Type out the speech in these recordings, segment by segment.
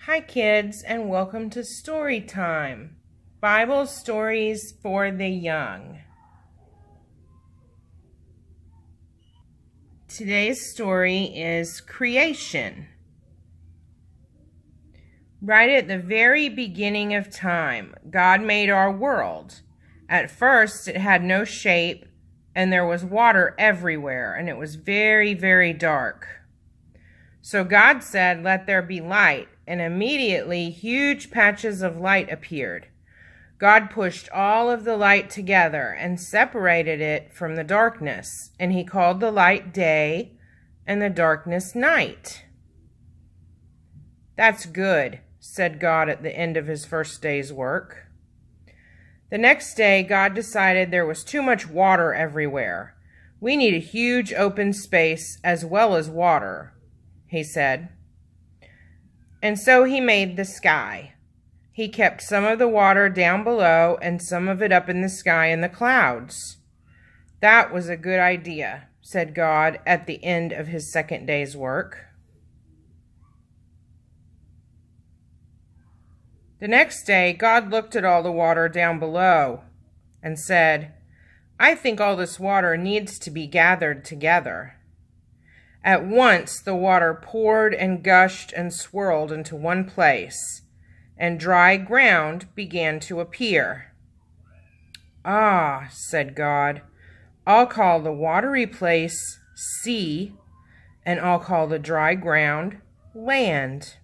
Hi kids, and welcome to Story Time, Bible stories for the young. Today's story is Creation. Right at the very beginning of time, God made our world. At first, it had no shape, and there was water everywhere, and it was very, very dark. So God said, "Let there be light," and immediately huge patches of light appeared. God pushed all of the light together and separated it from the darkness, and he called the light day and the darkness night. "That's good," said God at the end of his first day's work. The next day, God decided there was too much water everywhere. "We need a huge open space as well as water," he said. And so he made the sky. He kept some of the water down below and some of it up in the sky in the clouds. "That was a good idea," said God at the end of his second day's work. The next day, God looked at all the water down below and said, "I think all this water needs to be gathered together." At once the water poured and gushed and swirled into one place, and dry ground began to appear. "Ah," said God, "I'll call the watery place sea, and I'll call the dry ground land.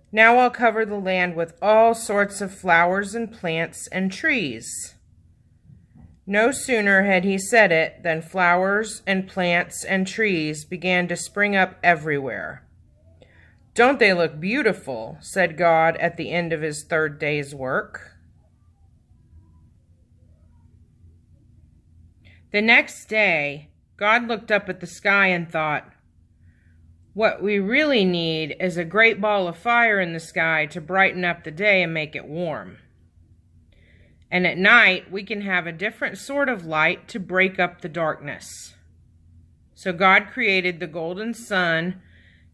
Now I'll cover the land with all sorts of flowers and plants and trees." No sooner had he said it than flowers and plants and trees began to spring up everywhere. "Don't they look beautiful?" said God at the end of his third day's work. The next day, God looked up at the sky and thought, "What we really need is a great ball of fire in the sky to brighten up the day and make it warm. And at night, we can have a different sort of light to break up the darkness." So God created the golden sun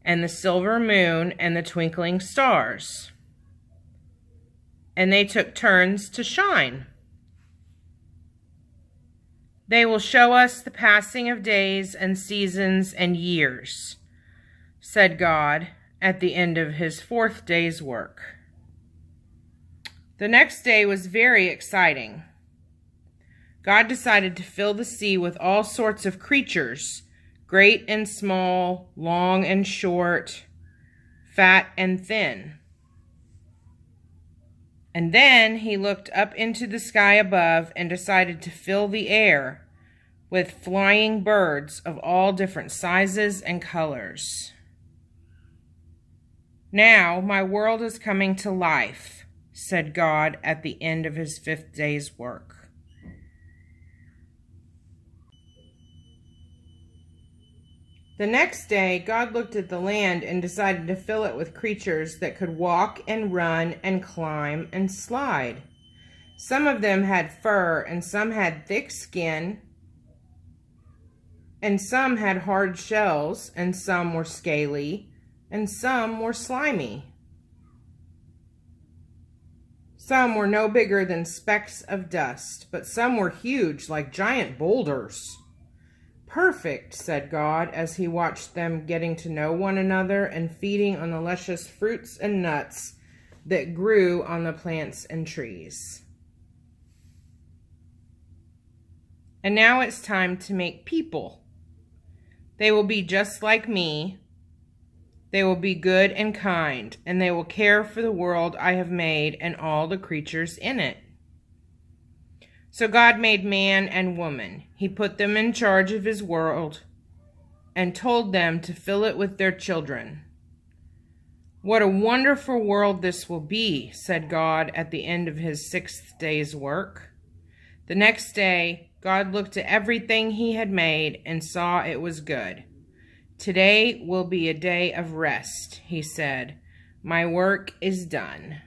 and the silver moon and the twinkling stars. And they took turns to shine. "They will show us the passing of days and seasons and years," said God at the end of his fourth day's work. The next day was very exciting. God decided to fill the sea with all sorts of creatures, great and small, long and short, fat and thin. And then he looked up into the sky above and decided to fill the air with flying birds of all different sizes and colors. "Now my world is coming to life," said God at the end of his fifth day's work. The next day, God looked at the land and decided to fill it with creatures that could walk and run and climb and slide. Some of them had fur, and some had thick skin, and some had hard shells, and some were scaly, and some were slimy. Some were no bigger than specks of dust, but some were huge like giant boulders. "Perfect," said God as he watched them getting to know one another and feeding on the luscious fruits and nuts that grew on the plants and trees. "And now it's time to make people. They will be just like me. They will be good and kind, and they will care for the world I have made and all the creatures in it." So God made man and woman. He put them in charge of his world and told them to fill it with their children. "What a wonderful world this will be," said God at the end of his sixth day's work. The next day, God looked at everything he had made and saw it was good. "Today will be a day of rest," he said. "My work is done."